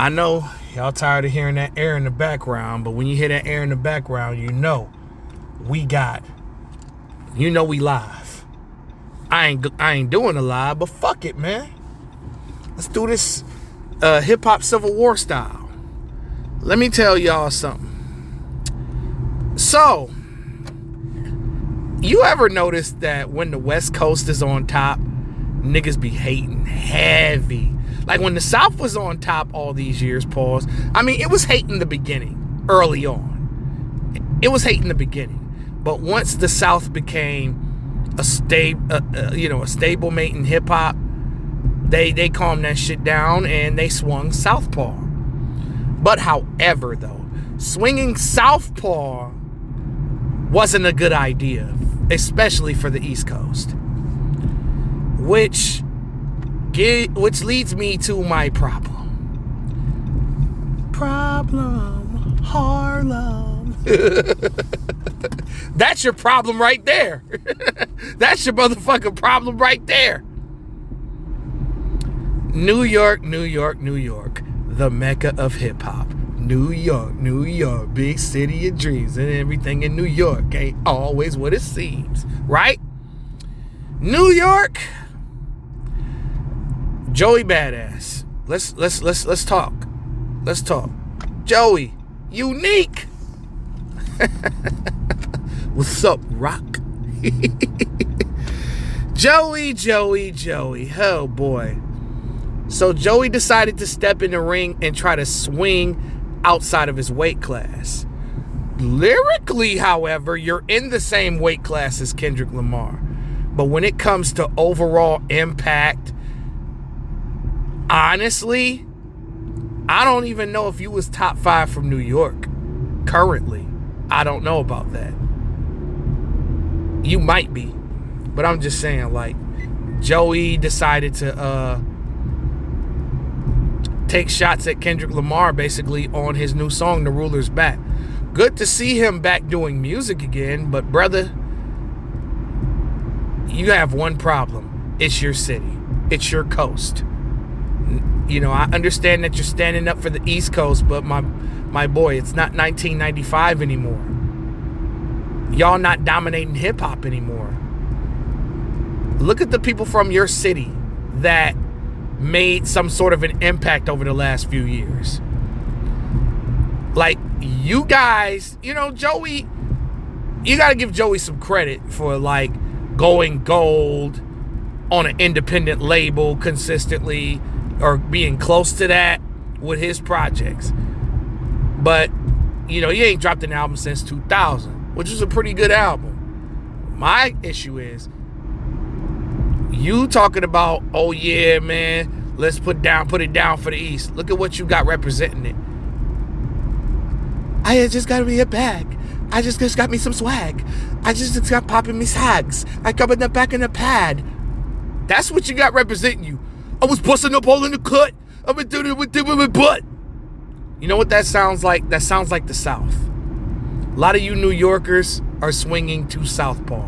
I know y'all tired of hearing that air in the background, but when you hear that air in the background, you know we live. I ain't doing a live, but fuck it, man. Let's do this hip hop Civil War style. Let me tell y'all something. So, you ever notice that when the West Coast is on top, niggas be hating heavy? Like when the South was on top all these years, pause. I mean, it was hating the beginning, early on. It was hating the beginning. But once the South became a stable-mate in hip-hop, they calmed that shit down and they swung southpaw. But however, though, swinging southpaw wasn't a good idea, especially for the East Coast. Which leads me to my problem. Harlem. That's your problem right there. That's your motherfucking problem right there. New York, the Mecca of hip-hop. New York, big city of dreams, and everything in New York ain't always what it seems, right? New York, Joey Badass. Let's talk. Let's talk. Joey, unique. What's up, Rock? Joey. Oh boy. So Joey decided to step in the ring and try to swing outside of his weight class. Lyrically, however, you're in the same weight class as Kendrick Lamar. But when it comes to overall impact, honestly, I don't even know if you was top 5 from New York currently. I don't know about that. You might be. But I'm just saying, like, Joey decided to take shots at Kendrick Lamar basically on his new song, The Ruler's Back. Good to see him back doing music again, but brother, you have one problem. It's your city. It's your coast. You know, I understand that you're standing up for the East Coast, but my boy, it's not 1995 anymore. Y'all not dominating hip-hop anymore. Look at the people from your city that made some sort of an impact over the last few years. Like, you guys, you know, Joey, you got to give Joey some credit for, like, going gold on an independent label consistently, or being close to that with his projects. But, you know, he ain't dropped an album since 2000, which is a pretty good album. My issue is, you talking about, oh yeah, man, let's put it down for the East. Look at what you got representing it. I just got me a bag. I just got me some swag. I just got popping me sags. I come in the back in the pad. That's what you got representing you. I was busting up all in the cut. I've been doing it with my butt. You know what that sounds like? That sounds like the South. A lot of you New Yorkers are swinging to southpaw.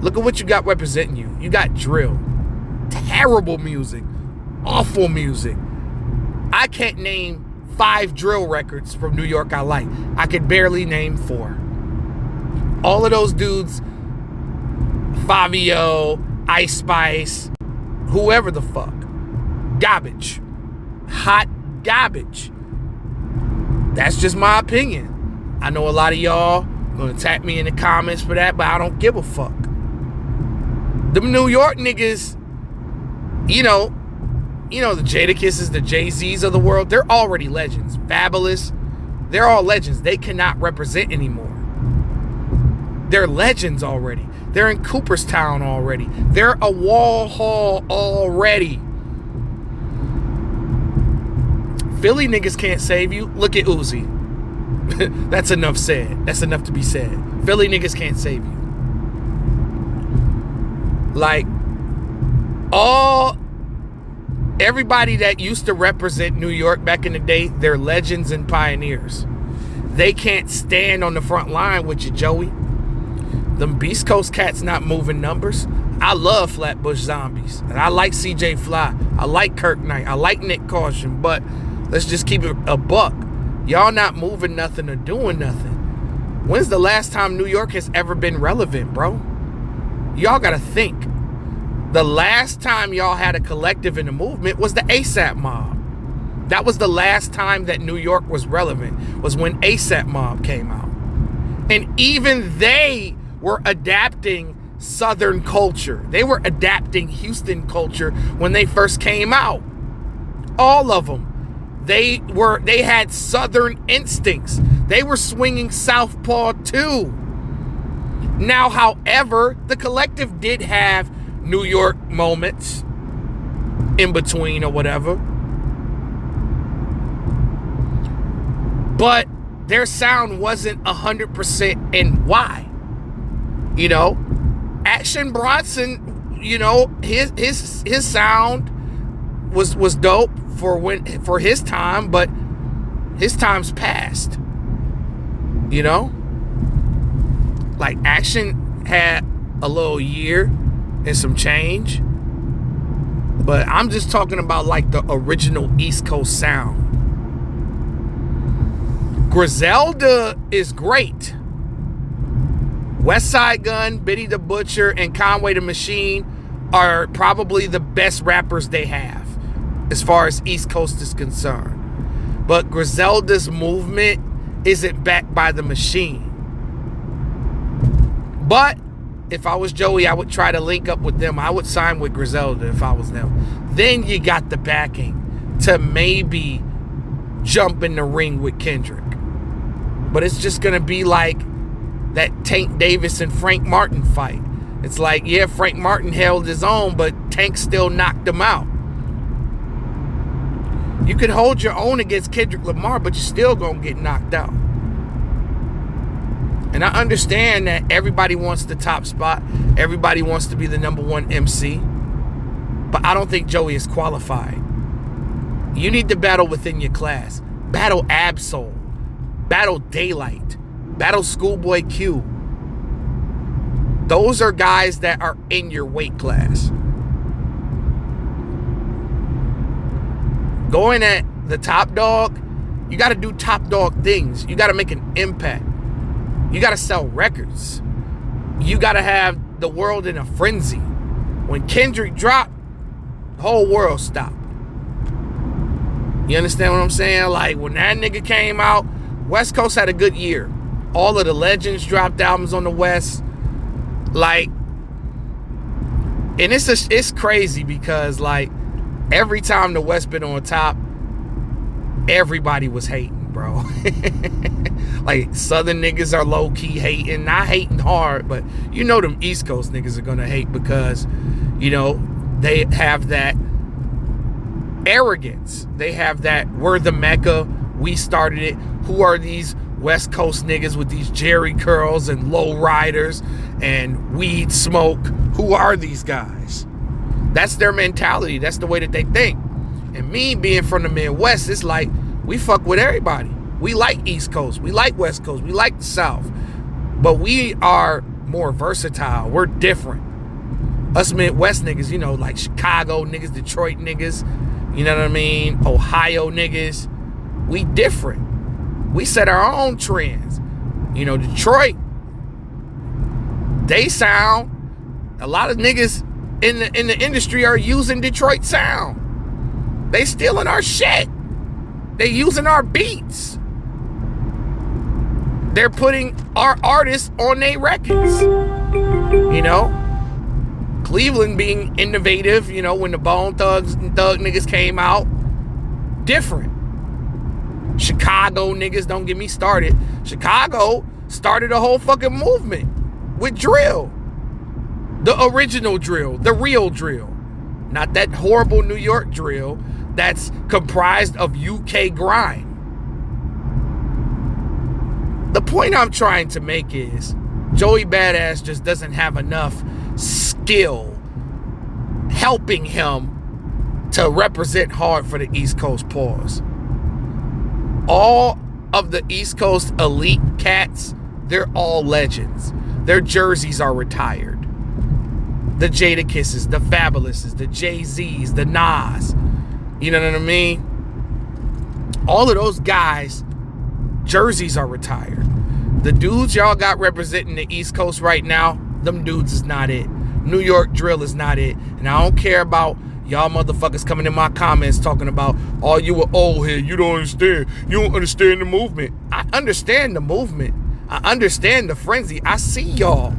Look at what you got representing you. You got drill. Terrible music. Awful music. I can't name 5 drill records from New York I like. I could barely name 4. All of those dudes, Fabio, Ice Spice, whoever the fuck. Garbage. Hot garbage. That's just my opinion. I know a lot of y'all gonna attack me in the comments for that, but I don't give a fuck. Them New York niggas, you know, the Jadakisses, the Jay-Z's of the world, they're already legends. Fabulous, they're all legends. They cannot represent anymore. They're legends already. They're in Cooperstown already. They're a Wall Hall already. Philly niggas can't save you. Look at Uzi. That's enough said. That's enough to be said. Philly niggas can't save you. Like, everybody that used to represent New York back in the day, they're legends and pioneers. They can't stand on the front line with you, Joey. Them Beast Coast cats not moving numbers. I love Flatbush Zombies, and I like CJ Fly. I like Kirk Knight. I like Nick Caution. But let's just keep it a buck. Y'all not moving nothing or doing nothing. When's the last time New York has ever been relevant, bro? Y'all got to think. The last time y'all had a collective in the movement was the ASAP Mob. That was the last time that New York was relevant, was when ASAP Mob came out. And even they were adapting Southern culture. They were adapting Houston culture when they first came out. All of them. They had Southern instincts. They were swinging southpaw too. Now, however, the collective did have New York moments in between or whatever. But their sound wasn't 100% NY. You know, Action Bronson, you know, his sound was dope for his time, but his time's passed. You know? Like Action had a little year and some change. But I'm just talking about like the original East Coast sound. Griselda is great. Westside Gunn, Benny the Butcher, and Conway the Machine are probably the best rappers they have as far as East Coast is concerned. But Griselda's movement isn't backed by the Machine. But if I was Joey, I would try to link up with them. I would sign with Griselda if I was them. Then you got the backing to maybe jump in the ring with Kendrick. But it's just going to be like that Tank Davis and Frank Martin fight. It's like, yeah, Frank Martin held his own, but Tank still knocked him out. You could hold your own against Kendrick Lamar, but you're still going to get knocked out. And I understand that everybody wants the top spot. Everybody wants to be the number one MC. But I don't think Joey is qualified. You need to battle within your class. Battle Absol. Battle Daylight. Battle Schoolboy Q. Those are guys that are in your weight class. Going at the top dog, you got to do top dog things. You got to make an impact. You got to sell records. You got to have the world in a frenzy. When Kendrick dropped, the whole world stopped. You understand what I'm saying? Like, when that nigga came out, West Coast had a good year. All of the legends dropped albums on the West. Like, and it's crazy because, like, every time the West been on top, everybody was hating, bro. Like, Southern niggas are low-key hating. Not hating hard, but you know them East Coast niggas are gonna hate because, you know, they have that arrogance. They have that, we're the Mecca, we started it. Who are these West Coast niggas with these Jerry curls and low riders and weed smoke? Who are these guys? That's their mentality. That's the way that they think. And me being from the Midwest, it's like we fuck with everybody. We like East Coast. We like West Coast. We like the South. But we are more versatile. We're different. Us Midwest niggas, you know, like Chicago niggas, Detroit niggas, you know what I mean? Ohio niggas. We different. We set our own trends. You know, Detroit, they sound, a lot of niggas in the industry are using Detroit sound. They stealing our shit. They using our beats. They're putting our artists on their records. You know? Cleveland being innovative, you know, when the Bone Thugs and Thug niggas came out. Different. Chicago niggas, don't get me started. Chicago started a whole fucking movement with drill. The original drill. The real drill. Not that horrible New York drill that's comprised of UK grime. The point I'm trying to make is Joey Badass just doesn't have enough skill helping him to represent hard for the East Coast pause. All of the East Coast elite cats, they're all legends. Their jerseys are retired. the Jadakisses, the Fabulouses, the Jay-Z's, the Nas. You know what I mean? All of those guys, jerseys are retired. The dudes y'all got representing the East Coast right now, them dudes is not it. New York drill is not it. And I don't care about y'all motherfuckers coming in my comments talking about, oh, you were old here. You don't understand. You don't understand the movement. I understand the movement. I understand the frenzy. I see y'all.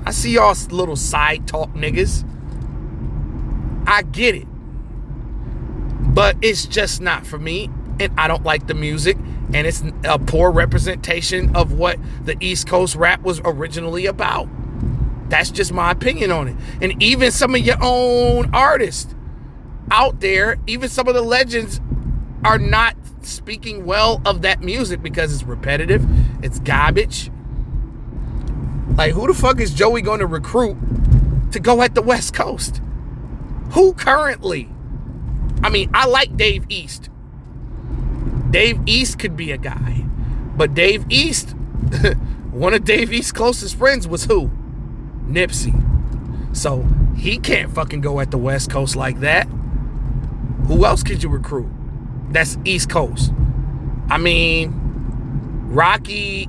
I see y'all little side talk niggas. I get it. But it's just not for me. And I don't like the music. And it's a poor representation of what the East Coast rap was originally about. That's just my opinion on it. And even some of your own artists out there, even some of the legends, are not speaking well of that music because it's repetitive, it's garbage. Like, who the fuck is Joey going to recruit to go at the West Coast? Who currently? I mean, I like Dave East. Dave East could be a guy. But Dave East, one of Dave East's closest friends was who? Nipsey. So he can't fucking go at the West Coast like that. Who else could you recruit? That's East Coast. I mean, Rocky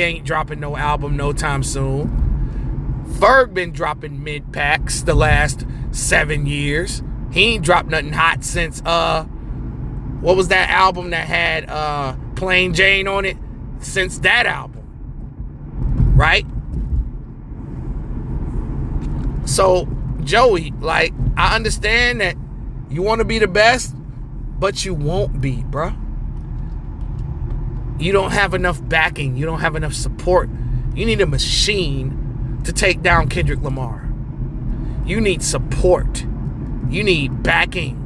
ain't dropping no album no time soon. Ferg been dropping mid-packs the last 7 years. He ain't dropped nothing hot since what was that album that had Plain Jane on it? Since that album. Right? So, Joey, like, I understand that you want to be the best, but you won't be, bruh. You don't have enough backing. You don't have enough support. You need a machine to take down Kendrick Lamar. You need support. You need backing.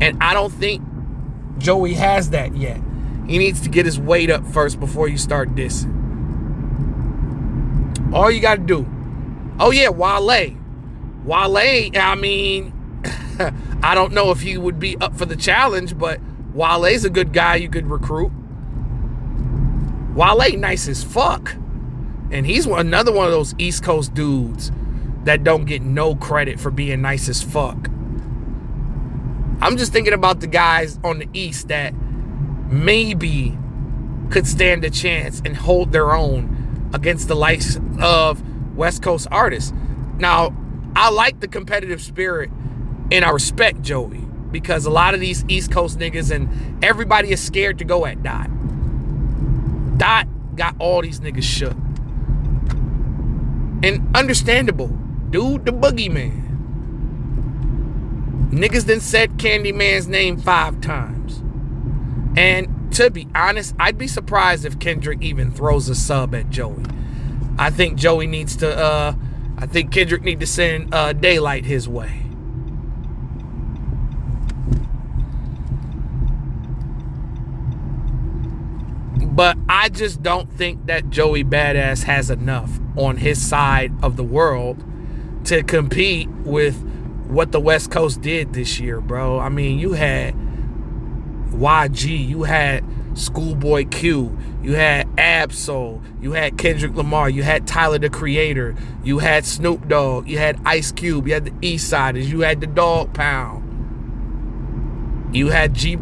And I don't think Joey has that yet. He needs to get his weight up first before you start dissing. All you got to do. Oh, yeah, Wale. Wale, I mean, I don't know if he would be up for the challenge, but Wale's a good guy you could recruit. Wale nice as fuck. And he's another one of those East Coast dudes that don't get no credit for being nice as fuck. I'm just thinking about the guys on the East that maybe could stand a chance and hold their own against the likes of West Coast artists. Now, I like the competitive spirit and I respect Joey because a lot of these East Coast niggas and everybody is scared to go at Dot. Dot got all these niggas shook. And understandable. Dude, the boogeyman. Niggas done said Candyman's name 5 times. And to be honest, I'd be surprised if Kendrick even throws a sub at Joey. I think Joey needs to, I think Kendrick need to send Daylight his way. But I just don't think that Joey Badass has enough on his side of the world to compete with what the West Coast did this year, bro. I mean, you had YG, you had Schoolboy Q, you had Ab-Soul, you had Kendrick Lamar, you had Tyler the Creator, you had Snoop Dogg, you had Ice Cube, you had the East Siders, you had the Dog Pound, you had G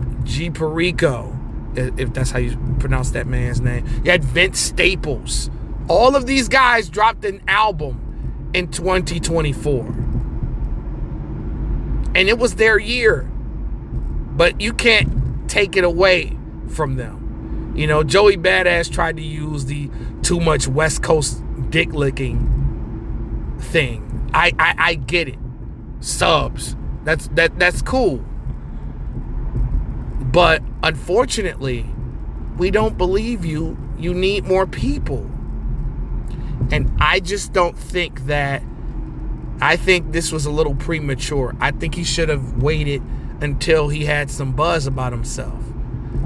Perico, if that's how you pronounce that man's name. You had Vince Staples. All of these guys dropped an album in 2024. And it was their year. But you can't take it away from them. You know, Joey Badass tried to use the too much West Coast dick licking thing. I get it. Subs. That's cool. But unfortunately, we don't believe you. You need more people. And I just don't think that. I think this was a little premature. I think he should have waited until he had some buzz about himself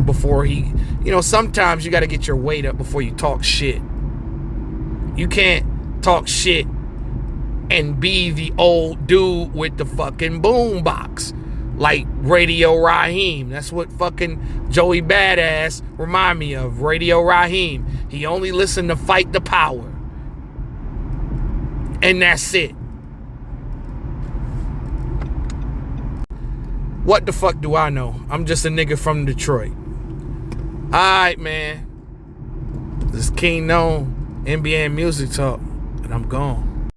before he, you know, sometimes you got to get your weight up before you talk shit. You can't talk shit and be the old dude with the fucking boombox like Radio Raheem. That's what fucking Joey Badass remind me of. Radio Raheem. He only listened to Fight the Power. And that's it. What the fuck do I know? I'm just a nigga from Detroit. Alright, man. This is King Known, NBA Music Talk, and I'm gone.